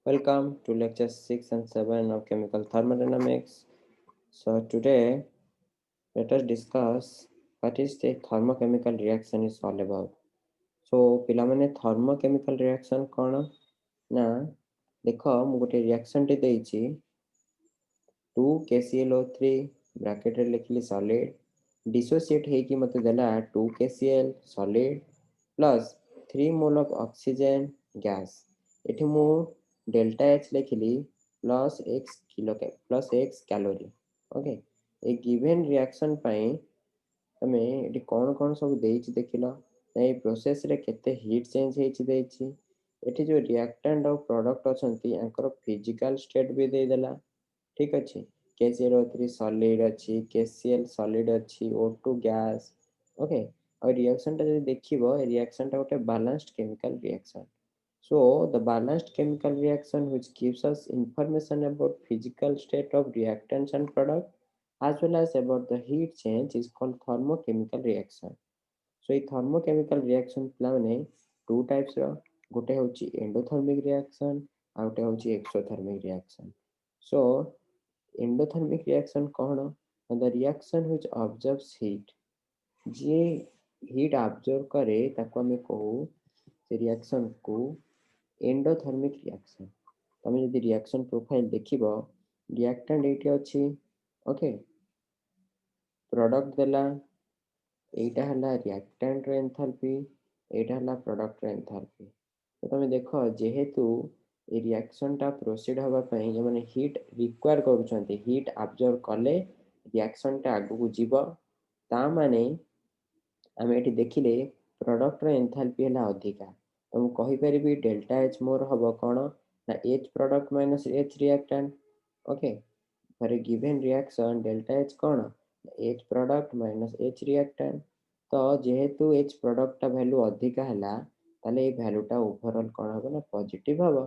Welcome to lecture 6 and 7 of chemical thermodynamics. So today let us discuss what is the thermochemical reaction is all about. So ପିଲାମାନେ thermochemical reaction କ'ଣ ନା ଦେଖ ମୁଁ ଗୋଟେ reaction ଟେ ଦେଇଛି 2KClO3 ବ୍ରାକେଟରେ ଲେଖିଲି solid dissociate ହେଇକି ମୋତେ ଦେଲା 2KCl solid plus 3 mole of oxygen gas ଏଠି ମୁଁ delta H ଲେଖିଲି plus x calorie ओके ए गिवन रिएक्शन ପାଇଁ ତମେ ଏଠି କ'ଣ ସବୁ ଦେଇଛି ଦେଖିଲ ଏ ପ୍ରୋସେସ ରେ କେତେ ହିଟ୍ ଚେଞ୍ଜ ହେଇଛି ଦେଇଛି ଏଠି ଯୋଉ ରିଆକ୍ଟାଣ୍ଟ ଆଉ ପ୍ରଡକ୍ଟ ଅଛନ୍ତି ୟାଙ୍କର ଫିଜିକାଲ ଷ୍ଟେଟ୍ ବି ଦେଇଦେଲା ଠିକ ଅଛି KClO3 solid ଅଛି KCl solid ଅଛି O2 gas ओके और रिएक्शन टा ଯଦି ଦେଖିବ ଏ रिएक्शन ଟା ଗୋଟେ balanced chemical reaction so the balanced chemical reaction which gives us information about physical state of reactants and product as well as about the heat change is called thermochemical reaction so এই thermochemical reaction ପିଲାମାନେ two types ର ଗୋଟେ ହେଉଛି endothermic reaction ଆଉ ଗୋଟେ ହେଉଛି exothermic reaction so endothermic reaction କ'ଣ the reaction which absorbs heat ଯିଏ heat absorb କରେ ତାକୁ ଆମେ କହୁ ସେ reaction କୁ endothermic reaction ତମେ ଯଦି reaction profile ଦେଖିବ reactant ଏଇଠି ଅଛି ଓକେ product ଦେଲା এইটা ହେଲା reactant ର enthalpy এইটা ହେଲା product ର enthalpy ତ ତମେ ଦେଖ ଯେହେତୁ এই reaction ଟା proceed ହବା ପାଇଁ ଯୋଉମାନେ heat require କରୁଛନ୍ତି heat absorb କଲେ reaction ଟା ଆଗକୁ ଯିବ ତା ମାନେ ଆମେ ଏଠି ଦେଖିଲେ product ର enthalpy ହେଲା ଅଧିକା ତ ମୁଁ କହିପାରିବି delta H ମୋର ହବ କ'ଣ ନା H product minus H reactant okay for a given reaction delta H କ'ଣ H product minus H reactant ତ ଯେହେତୁ H product ଟା ଭ୍ୟାଲୁ ଅଧିକା ହେଲା ତାହେଲେ ଏଇ ଭ୍ୟାଲୁଟା ଓଭରଅଲ୍ କ'ଣ ହବ ନା ପଜିଟିଭ ହବ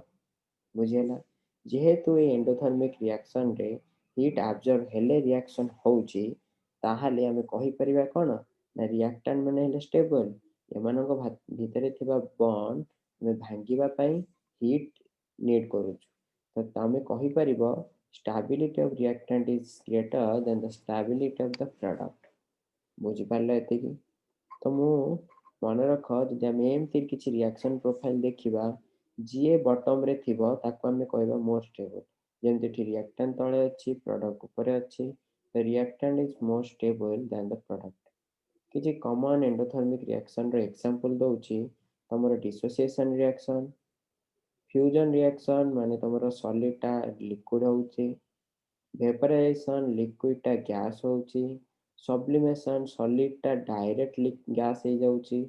ବୁଝିହେଲା ଯେହେତୁ ଏଇ ଏଣ୍ଡୋଥର୍ମିକ ରିଆକ୍ସନରେ ହିଟ୍ ଆବଜର୍ବ ହେଲେ ରିଆକ୍ସନ ହେଉଛି ତାହେଲେ ଆମେ କହିପାରିବା କ'ଣ ନା ରିଆକ୍ଟାଣ୍ଟ ମାନେ ହେଲେ ଷ୍ଟେବଲ ଏମାନଙ୍କ ଭିତରେ ଥିବା ବଣ୍ଡ ଆମେ ଭାଙ୍ଗିବା ପାଇଁ ହିଟ୍ ନିଡ୍ କରୁଛୁ ତ ଆମେ କହିପାରିବ stability of reactant is greater than the stability of the product ବୁଝିପାରିଲ ଏତିକି ତ ମୁଁ ମନେ ରଖ ଯଦି ଆମେ ଏମିତି କିଛି ରିଆକ୍ସନ ପ୍ରୋଫାଇଲ ଦେଖିବା ଯିଏ ବଟମରେ ଥିବ ତାକୁ ଆମେ କହିବା ମୋର ଷ୍ଟେବଲ ଯେମିତି ଏଠି ରିଆକ୍ଟାଣ୍ଟ ତଳେ ଅଛି ପ୍ରଡକ୍ଟ ଉପରେ ଅଛି the reactant is more stable than the product କିଛି କମନ ଏଣ୍ଡୋଥର୍ମିକ ରିଆକ୍ସନର ଏକ୍ସାମ୍ପଲ ଦଉଛି ତମର ଡିସୋସିଏସନ ରିଆକ୍ସନ ଫ୍ୟୁଜନ ରିଆକ୍ସନ ମାନେ ତମର ସଲିଡଟା ଲିକ୍ୱିଡ ହେଉଛି ଭେପରାଇଜେସନ ଲିକ୍ୱିଡଟା ଗ୍ୟାସ୍ ହେଉଛି ସବ୍ଲିମେସନ ସଲିଡଟା ଡାଇରେକ୍ଟ ଗ୍ୟାସ୍ ହେଇଯାଉଛି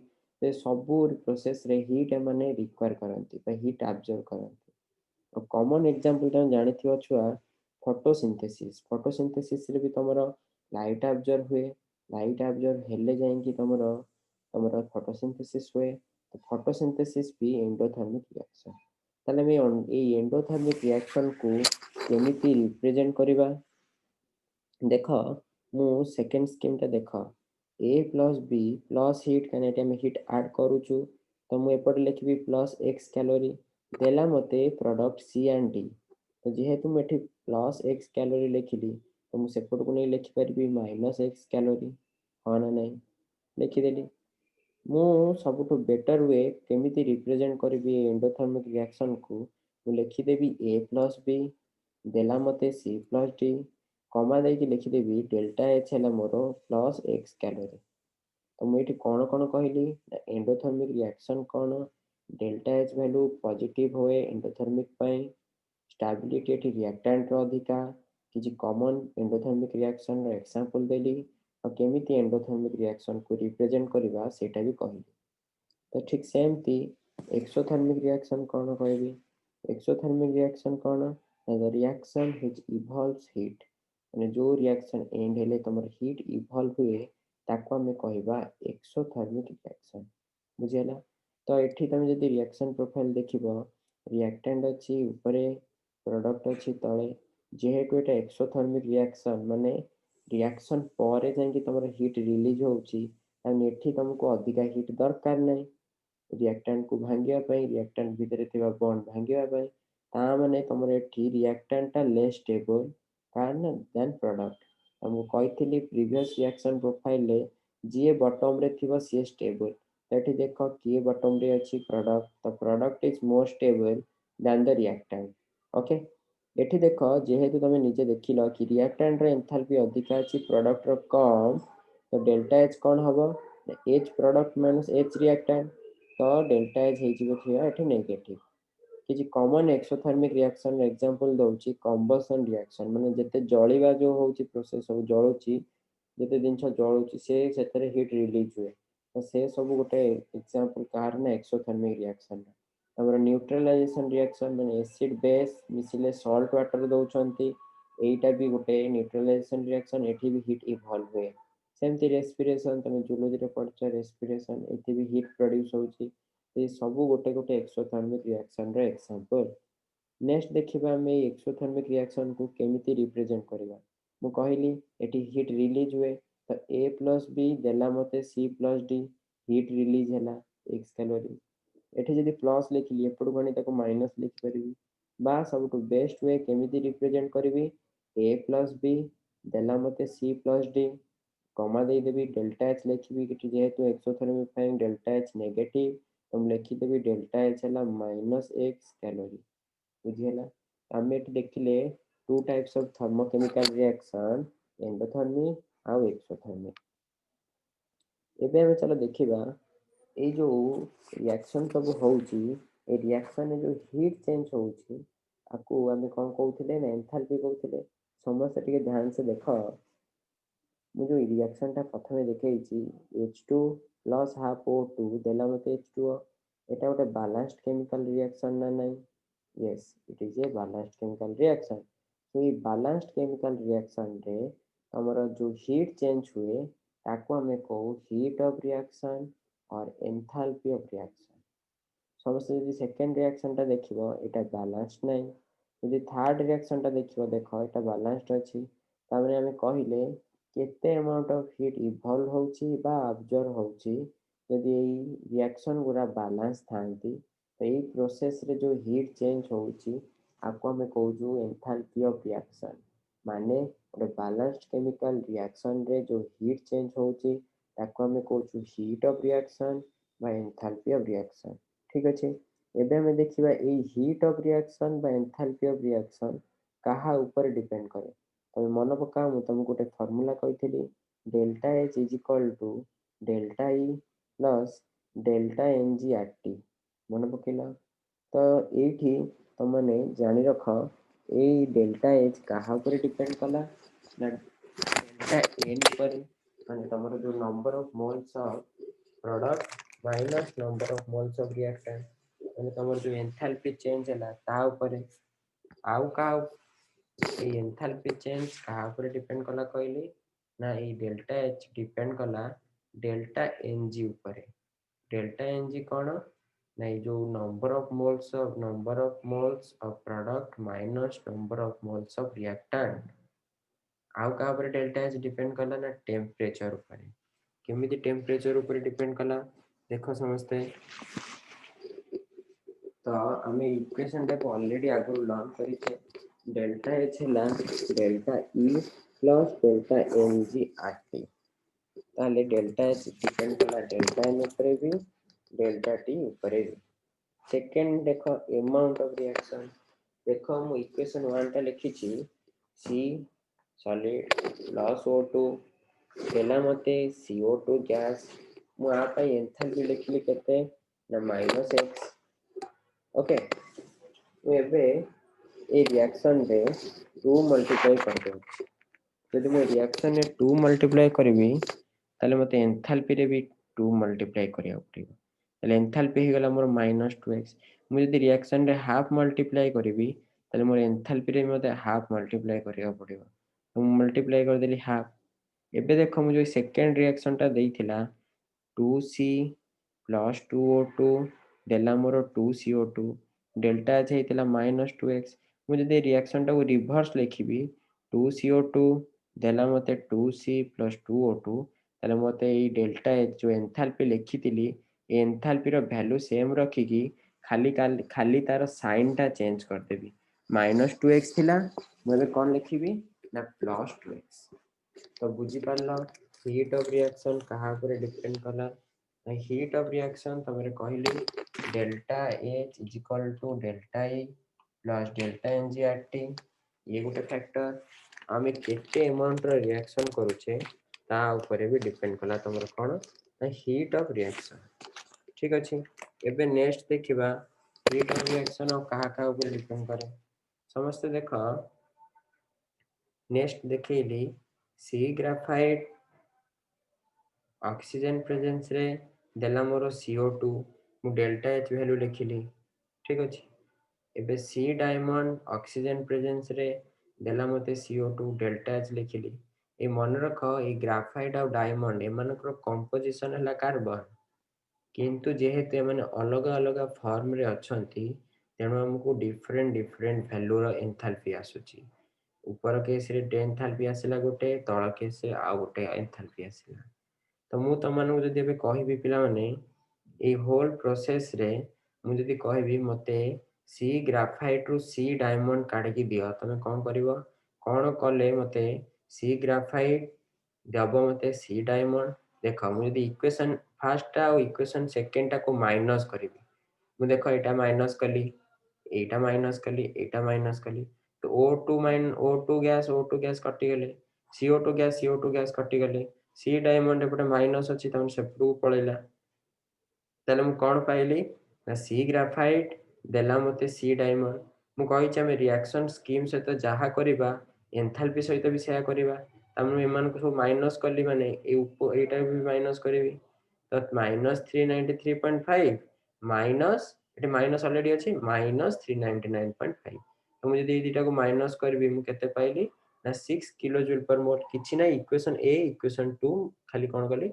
ସେ ସବୁ ପ୍ରୋସେସରେ ହିଟ୍ ଏମାନେ ରିକ୍ୱାର କରନ୍ତି ବା ହିଟ୍ ଆବଜର୍ବ କରନ୍ତି କମନ ଏକ୍ସାମ୍ପଲ ତମେ ଜାଣିଥିବ ଛୁଆ ଫଟୋସିନ୍ଥେସିସରେ ବି ତମର ଲାଇଟ୍ ଆବଜର୍ବ ହୁଏ ଲାଇଟ୍ ଆବଜର୍ବ ହେଲେ ଯାଇକି ତମର ଫଟୋସିନ୍ଥେସିସ୍ ହୁଏ ତ ଫଟୋସିନ୍ଥେସିସ୍ ବି ଏଣ୍ଡୋଥର୍ମିକ ରିଆକ୍ସନ ତାହେଲେ ଆମେ ଏଇ ଏଣ୍ଡୋଥର୍ମିକ ରିଆକ୍ସନକୁ କେମିତି ରିପ୍ରେଜେଣ୍ଟ କରିବା ଦେଖ ମୁଁ ସେକେଣ୍ଡ ସ୍କିମ୍ଟା ଦେଖ A plus B plus heat କାରଣ ଏଠି ଆମେ ହିଟ୍ ଆଡ୍ କରୁଛୁ ତ ମୁଁ ଏପଟେ ଲେଖିବି ପ୍ଲସ୍ x କ୍ୟାଲୋରି ଦେଲା ମୋତେ ପ୍ରଡକ୍ଟ C ଆଣ୍ଡ D ତ ଯେହେତୁ ମୁଁ ଏଠି ପ୍ଲସ୍ x କ୍ୟାଲୋରି ଲେଖିଲି ତ ମୁଁ ସେପଟକୁ ନେଇ ଲେଖିପାରିବି ମାଇନସ୍ x କ୍ୟାଲୋରି ହଁ ନା ନାହିଁ ଲେଖିଦେଲି ମୁଁ ସବୁଠୁ ବେଟର ୱେ କେମିତି ରିପ୍ରେଜେଣ୍ଟ କରିବି ଏଣ୍ଡୋଥର୍ମିକ ରିଆକ୍ସନକୁ ମୁଁ ଲେଖିଦେବି A ପ୍ଲସ୍ B ଦେଲା ମୋତେ C ପ୍ଲସ୍ D କମା ଦେଇକି ଲେଖିଦେବି ଡେଲ୍ଟା H ହେଲା ମୋର ପ୍ଲସ୍ x କ୍ୟାଲୋରି ତ ମୁଁ ଏଠି କ'ଣ କହିଲି ନା ଏଣ୍ଡୋଥର୍ମିକ ରିଆକ୍ସନ କ'ଣ ଡେଲ୍ଟା H ଭ୍ୟାଲୁ ପଜିଟିଭ ହୁଏ ଏଣ୍ଡୋଥର୍ମିକ ପାଇଁ ଷ୍ଟାବିଲିଟି ଏଠି ରିଆକ୍ଟାଣ୍ଟର ଅଧିକା କିଛି କମନ ଏଣ୍ଡୋଥର୍ମିକ ରିଆକ୍ସନର ଏକ୍ସାମ୍ପଲ ଦେଲି ଆଉ କେମିତି ଏଣ୍ଡୋଥର୍ମିକ ରିଆକ୍ସନକୁ ରିପ୍ରେଜେଣ୍ଟ କରିବା ସେଇଟା ବି କହିଲି ତ ଠିକ୍ ସେମିତି ଏକ୍ସୋଥର୍ମିକ ରିଆକ୍ସନ କ'ଣ କହିବି ଏକ୍ସୋଥର୍ମିକ ରିଆକ୍ସନ କ'ଣ ନା ଦ ରିଆକ୍ସନ ହ୍ୱିଚ୍ ଇଭଲ୍ଭସ୍ ହିଟ୍ ମାନେ ଯେଉଁ ରିଆକ୍ସନ ଏଣ୍ଡ ହେଲେ ତମର ହିଟ୍ ଇଭଲ୍ଭ ହୁଏ ତାକୁ ଆମେ କହିବା ଏକ୍ସୋଥର୍ମିକ ରିଆକ୍ସନ ବୁଝିହେଲା ତ ଏଠି ତମେ ଯଦି ରିଆକ୍ସନ ପ୍ରୋଫାଇଲ ଦେଖିବ ରିଆକ୍ଟାଣ୍ଟ ଅଛି ଉପରେ ପ୍ରଡକ୍ଟ ଅଛି ତଳେ ଯେହେତୁ ଏଟା ଏକ୍ସୋଥର୍ମିକ ରିଆକ୍ସନ ମାନେ ରିଆକ୍ସନ ପରେ ଯାଇକି ତମର ହିଟ୍ ରିଲିଜ ହେଉଛି ଆଉ ଏଠି ତମକୁ ଅଧିକା ହିଟ୍ ଦରକାର ନାହିଁ ରିଆକ୍ଟାଣ୍ଟକୁ ଭାଙ୍ଗିବା ପାଇଁ ରିଆକ୍ଟାଣ୍ଟ ଭିତରେ ଥିବା ବଣ୍ଡ ଭାଙ୍ଗିବା ପାଇଁ ता माने तमर एठी रिएक्टेंट टा लेस स्टेबल कारण देन प्रोडक्ट हमको कहिथिली प्रीवियस रिएक्शन प्रोफाइल रे जे बॉटम रे थिबो सी स्टेबल एठी देखो किए बॉटम रे अछि प्रोडक्ट तो product is more stable then the reactant okay एठी देखो जेहेतु तमे निजे देखिलो कि रिएक्टेंट रे एंथैल्पी अधिक अछि प्रोडक्ट रो कम तो डेल्टा एच कोन हबो H product minus H reactant तो डेल्टा एच हे जिवो थिया एठी नेगेटिव किसी कॉमन एक्सोथर्मिक रिएक्शन एग्जांपल दउची कंबसन रिएक्शन माने जते जळीबा जो होउची प्रोसेस सब जळुची जते जिंस जळुची से सेतरे हीट रिलीज हुए तो से सब गोटे एग्जांपल कार ना एक्सोथर्मिक रिएक्शन हमर न्यूट्रलाइजेशन रिएक्शन माने एसिड बेस मिसिले सॉल्ट वाटर दउचंती एटा भी गोटे न्यूट्रलाइजेशन रिएक्शन एठी भी हीट इवॉल्व हुए सेमती रेस्पिरेशन तमे जूलॉजी रे पढ़छ रेस्पिरेशन एठी भी हीट प्रोड्यूस होउची ये सब गोटे गोटे एक्सोथर्मिक रिएक्शन रे एग्जांपल नेक्स्ट देखिबा हम एक्सोथर्मिक रिएक्शन को केमिति रिप्रेजेंट करबा मु कहली एठी हीट रिलीज हुए तो A प्लस B देला मते C plus D heat release हैला x कैलोरी एठी जदि प्लस लिखली एपडू गणी ताको माइनस लिख परिबी बा सबटू बेस्ट वे केमिति रिप्रेजेंट करबी A प्लस B देला मते C प्लस D कमा दे देबी डेल्टा एच लिखबी कि जेहेतु एक्सोथर्मिक ପାଇଁ डेल्टा एच नेगेटिव तो हम लिखि देबी डेल्टा एच हैला माइनस x कैलोरी बुझियला हम एठी देखिले two types of thermochemical reaction endothermic और एक्सोथर्मिक एबे हम चलो देखिबा ए जो रिएक्शन सब होउची ए रिएक्शन जो हीट चेंज होउची आकु हम कोन कहउथिले ना एंथैल्पी कहउथिले समस्त टिके ध्यान से देखो मु जो रिएक्शन टा प्रथमे देखैछि H2 प्लस हाफ O2 देला मते H2O एटा गोटे बैलेंस्ड केमिकल रिएक्शन ना नहीं yes it is a balanced chemical reaction तो ये बैलेंस्ड केमिकल रिएक्शन रे हमर जो हीट चेंज हुए ताको हमें कहू हीट ऑफ रिएक्शन और एंथैल्पी ऑफ रिएक्शन समस्त यदि सेकेंड रिएक्शन टा देखिबो एटा बैलेंस्ड नहीं यदि थर्ड रिएक्शन टा देखिबो देखो एटा बैलेंस्ड अछि तामे हमें कहिले केते अमाउंट ऑफ हीट इवॉल्व होउची बा अब्जॉर्ब होउची यदि रिएक्शन गुरा बैलेंस थांती तो ये प्रोसेस रे जो हीट चेंज होउची आपको हमें कहूजु एंथैल्पी ऑफ रिएक्शन माने गोटे बैलेंस्ड केमिकल रिएक्शन रे जो हीट चेंज होउची ताको हमें कहूजु हीट ऑफ रिएक्शन बा एंथैल्पी ऑफ रिएक्शन ठीक अछि एबे हमें देखिबा ए हीट ऑफ रिएक्शन बा एंथैल्पी ऑफ रिएक्शन काहा ऊपर डिपेंड करे तमे मन पका मु तुमको गोटे फार्मूला कहिथिली delta H is equal to delta E plus delta NG/T मन पकेला तो एठी तमने जानि रख ए डेल्टा H काहा ऊपर डिपेंड कला ना डेल्टा N पर माने तमरो जो number of moles of product minus number of moles of reactant माने तमरो जो एंथैल्पी चेंज हैला ता ऊपर आउ का ए एंथैल्पी चेंज कहा ऊपर डिपेंड कला कहली ना ए डेल्टा H डिपेंड कला डेल्टा Ng ऊपर डेल्टा Ng कोन ना जो number of moles of product minus number of moles of reactant आउ का ऊपर डेल्टा H डिपेंड कला ना टेंपरेचर ऊपर केमिति टेंपरेचर ऊपर डिपेंड कला देखो समझते तो हमें इक्वेशन टाइप ऑलरेडी आगु लर्न करिछे डेल्टा H हैला delta E plus delta NG/T ताले डेल्टा H डिपेंड कला डेल्टा N ऊपर भी डेल्टा T ऊपर भी सेकंड देखो अमाउंट ऑफ रिएक्शन देखो हम इक्वेशन 1 टा लिखिछि C सॉलिड प्लस O2 देला मते CO2 गैस मु आ पई एंथैल्पी लिखली केते ना -x ओके मु एबे ए रिएक्शन रे 2 मल्टीप्लाई कर दो यदि मैं रिएक्शन रे 2 मल्टीप्लाई करबी ताले मते एंथैल्पी रे भी 2 मल्टीप्लाई करिया पड़िबो ताले एंथैल्पी हे गला मोर -2x मु यदि रिएक्शन रे हाफ मल्टीप्लाई करबी ताले मोर एंथैल्पी रे मते हाफ मल्टीप्लाई करिया पड़िबो तो मल्टीप्लाई कर देली हाफ एबे देखो मु जो सेकंड रिएक्शन टा देइथिला 2C प्लस 2O2 देला मोर 2CO2 डेल्टा H हेतिला -2x मु जदि रिएक्शन टा को रिवर्स लिखिबी 2CO2 देला मते 2C प्लस 2O2 ताले मते ए डेल्टा H जो एंथैल्पी लिखितिली ए एंथैल्पी रो वैल्यू सेम रखिकी खाली तार साइन टा चेंज कर देबी -2x थिला मुझे कौन लिखिबी ना +2x तो बुझी पारलो हीट ऑफ रिएक्शन कहा पर डिपेंड कला हीट ऑफ रिएक्शन तमरे कहली delta H is equal to delta E plus delta NGRT ये गोटे फैक्टर आमे केते अमाउंट रो रिएक्शन करूचे ता ऊपर भी डिपेंड कला तमरे कोन हीट ऑफ रिएक्शन ठीक अछि एबे नेक्स्ट देखिबा हीट ऑफ रिएक्शन और कहा ऊपर डिपेंड करे समस्त देखो नेक्स्ट देखिली सी ग्राफाइट ऑक्सीजन प्रेजेंस रे देला मोर CO2 मु डेल्टा H वैल्यू लिखिली ठीक अछि एबे सी डायमंड ऑक्सीजन प्रेजेंस रे देला मते CO2 डेल्टा H लिखिली ए मन रख ए ग्राफाइट और डायमंड एमानकर कंपोजिशन हला कार्बन किंतु जेहेतु माने अलग अलग फॉर्म रे अछंती तेणु हमको डिफरेंट डिफरेंट वैल्यू रो एंथैल्पी आसुची ऊपर केस रे एंथैल्पी आसिला गोटे तळ केस रे आ गोटे एंथैल्पी आसिला तो मु तो मानु जदि एबे कहिबी पिला माने ए होल प्रोसेस रे मु जदि कहिबी मते सी ग्राफाइट रु सी डायमंड काढी की दियो तमे कोन करबो कोन कले मते सी ग्राफाइट दबो मते सी डायमंड देखो मु जदि इक्वेशन फर्स्ट टा और इक्वेशन सेकंड टा को माइनस करिबी मु देखो एटा माइनस कली एटा माइनस कली एटा माइनस कली तो O2 गैस कटि गेले CO2 गैस कटि गेले सी डायमंड एपटे माइनस अछि तम सेपटू पळैला तले मु कोन पाइली ना सी ग्राफाइट देला मते सी डायमंड मु कहि छ हम रिएक्शन स्कीम से तो जहा करिबा एंथैल्पी सहित भी सेया करिबा तम एमान को सब माइनस करली माने एटा भी माइनस करिवि तो -393.5 माइनस एटे माइनस ऑलरेडी अछि -399.5 तो मु जदि एटा को माइनस करबी मु केते पाइली ना 6 किलो जूल पर मोल किछि ना इक्वेशन ए इक्वेशन 2 खाली कोन कली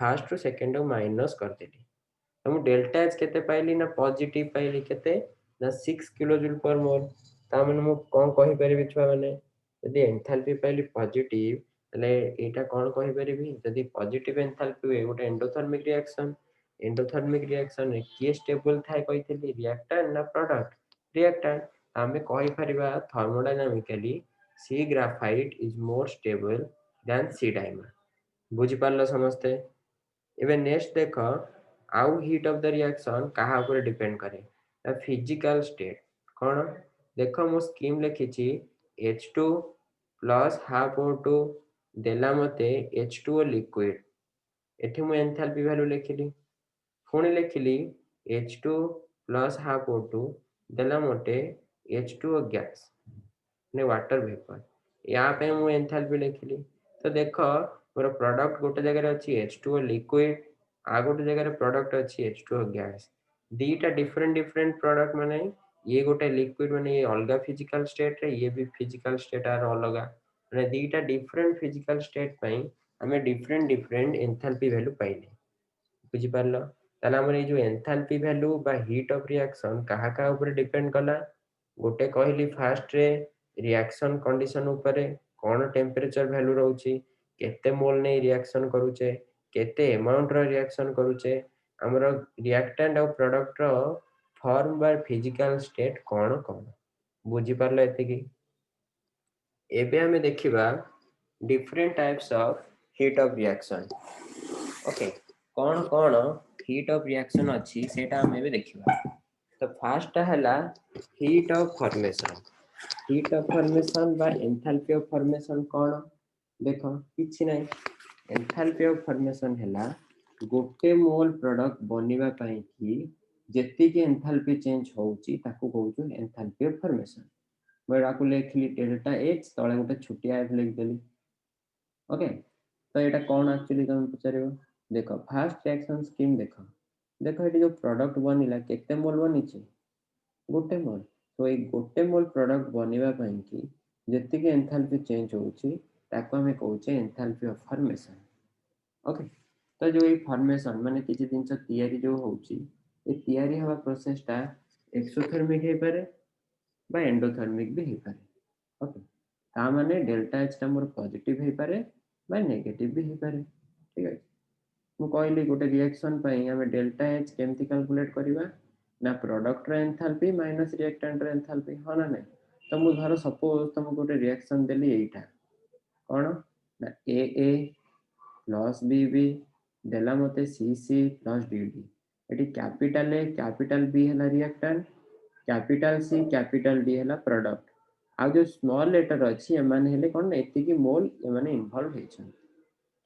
फर्स्ट रो सेकंड को माइनस कर देली तो मु डेल्टा एच केते पाइली ना पॉजिटिव पाइली केते ना 6 किलो जूल पर मोल ता माने मु कोन कहि परिबि छुआ माने यदि एंथैल्पी पाइली पॉजिटिव तले एटा कोन कहि परिबि यदि पॉजिटिव एंथैल्पी ए गोटे एंडोथर्मिक रिएक्शन रे की स्टेबल थाए कहितली रिएक्टेंट ना प्रोडक्ट रिएक्टेंट आमे कहि परिबा thermodynamically C graphite is more stable than C diamond बुझी पारलो समझते एबे नेक्स्ट देखो आउ हीट ऑफ द रिएक्शन कहा ऊपर डिपेंड करे द फिजिकल स्टेट कोन देखो मु scheme लिखिछि H2 plus half O2 देला मते H2O लिक्विड एठी मु एंथैल्पी वैल्यू लिखिली पुणी लिखिली H2 प्लस हाफ O2 देला मते H2O गैस ने वाटर वेपर या पे मु एंथैल्पी लिखिली तो देखो मोर प्रोडक्ट गोटे जगह रे अछि H2O लिक्विड आ गोटे जगह रे प्रोडक्ट अछि H2O गैस दीटा डिफरेंट प्रोडक्ट माने ये गोटे लिक्विड माने ये अलगा फिजिकल स्टेट रे ये भी फिजिकल स्टेट आर अलगा माने दीटा डिफरेंट फिजिकल स्टेट पई हमें डिफरेंट एंथैल्पी वैल्यू पाइले बुझी पारलो ताला हमर जो एंथैल्पी वैल्यू बा हीट ऑफ रिएक्शन कहा ऊपर डिपेंड कला गोटे कहली फास्ट रे रिएक्शन कंडीशन ऊपर कोन टेंपरेचर वैल्यू रहउची केते मोल ने रिएक्शन करूचे केते अमाउंट रो रिएक्शन करूचे हमर रिएक्टेंट और प्रोडक्ट रो फॉर्म बा फिजिकल स्टेट कोन कोन बुझी पारलो एतिकी एबे हमें देखिबा different types of heat of reaction okay cone cone heat of reaction अछि सेटा हमें भी देखिबा तो फर्स्ट हला हीट ऑफ फॉर्मेशन बा एंथैल्पी ऑफ फॉर्मेशन कोन देखो किछि नै एंथैल्पी ऑफ फॉर्मेशन हला गोटे मोल प्रोडक्ट बनिबा पई कि जेति के एंथैल्पी चेंज होउची ताको कहउछु एंथैल्पी ऑफ फॉर्मेशन मैं राकु लेखली डेल्टा H तळे गोटे छुटिया एफ लिख देली ओके तो एटा कोन एक्चुअली तुम पचारिबो देखो फर्स्ट रिएक्शन स्कीम देखो देखो एटी जो प्रोडक्ट बनिला केते मोल बनिची गोटे मोल तो ए गोटे मोल प्रोडक्ट बनिबा पई कि जेति के एंथैल्पी चेंज होउची ताको हमें कहउचे एंथैल्पी ऑफ फॉर्मेशन ओके तो जो ए फॉर्मेशन माने किछि दिनस तयारी जो होउची ए तयारी हवा प्रोसेस टा एक्सोथर्मिक हे पारे बा एंडोथर्मिक भी हे पारे ओके ता माने डेल्टा H टा मोर पॉजिटिव हे पारे बा नेगेटिव भी हे पारे ठीक है मु कहली गोटे रिएक्शन पई हमें डेल्टा H केमति कैलकुलेट करिबा ना product enthalpy minus reactant enthalpy हाँ ना नहीं। तो मु धर सपोज तुमको गोटे रिएक्शन देली एटा कौन ना ए प्लस बी देला मते सी प्लस डी एटी कैपिटल ए कैपिटल बी है reactant capital C capital D है प्रोडक्ट आ जो स्मॉल लेटर अच्छी एमाने हेले कौन एतिकी मोल एमाने इन्वॉल्व होइछन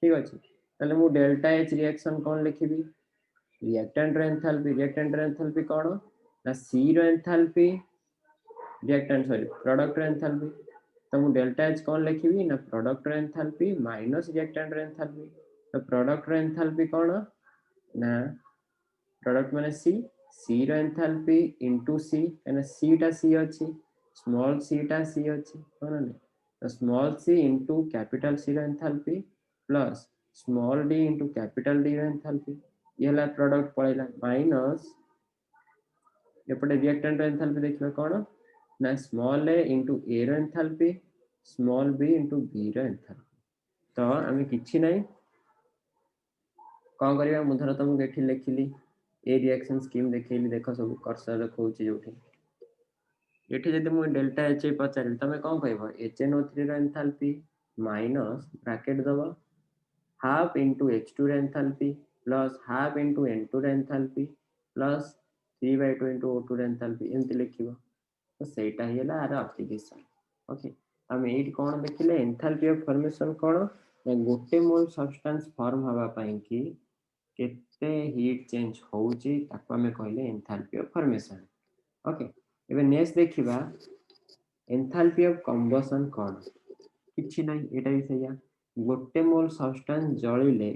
ठीक अछि तले मु डेल्टा एच रिएक्शन कौन लिखिबी रिएक्टेंट एंथैल्पी कौन ना सी रो enthalpy reactant sorry product enthalpy तो मु डेल्टा एच कौन लिखिबी ना product enthalpy minus reactant enthalpy तो प्रोडक्ट एंथैल्पी कौन ना प्रोडक्ट माने सी रो एंथैल्पी इनटू सी एना सी टा सी अछि स्मॉल सी टा सी अछि कोन नै तो small C into capital C रो enthalpy plus small D into capital D रो एंथैल्पी ये हला प्रोडक्ट पळैला माइनस एपटे रिएक्टेंट रो एंथैल्पी देखिबा कोन ना स्मॉल ए इनटू ए रो enthalpy small B into B रो एंथैल्पी तो आमे किछि नै कौन करिया मु धर तुमको एठी लिखिली ए रिएक्शन स्कीम देखैली देखो सब कर्सर रखौची जोठी एठी जदि मु डेल्टा एच पचारि तमे कौन कहबो HNO3 रो एंथैल्पी माइनस ब्रैकेट दबो हाफ इनटू H2 रो enthalpy plus half into N2 रो एंथैल्पी प्लस 3/2 इनटू O2 रो एंथैल्पी एंति लिखिबो तो सेटा हिला आर एप्लीकेशन ओके हम एठी कोन देखिले एंथैल्पी ऑफ फॉर्मेशन कोन गोटे मोल सब्सटेंस फॉर्म हवा पई की केते हीट चेंज होउची ताको हमें कहले एंथैल्पी ऑफ फॉर्मेशन ओके एबे नेक्स्ट देखिबा एंथैल्पी ऑफ कंबशन कोन किछि नै एटा भी सैया गोटे मोल सब्सटेंस जळिले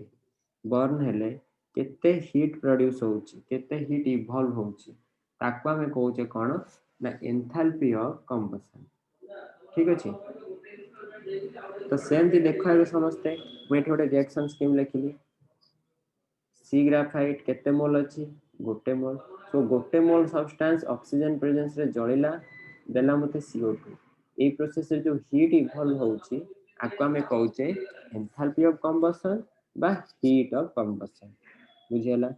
बर्न हेले केते हीट प्रोड्यूस होउची केते हीट इवॉल्व होउची ताको हमें कहउचे कोन ना एंथैल्पी ऑफ कंबशन ठीक अछि तो सेम जी देखो एबे समझते मैं गोटे रिएक्शन स्कीम लिखिली सी ग्राफाइट केते मोल अछि गोटे मोल सो गोटे मोल सब्सटेंस ऑक्सीजन प्रेजेंस रे जळिला देला मते CO2 ए प्रोसेस रे जो हीट इवॉल्व होउची आको हमें कहउचे एंथैल्पी ऑफ कंबशन बा हीट ऑफ कंबशन बुझियला।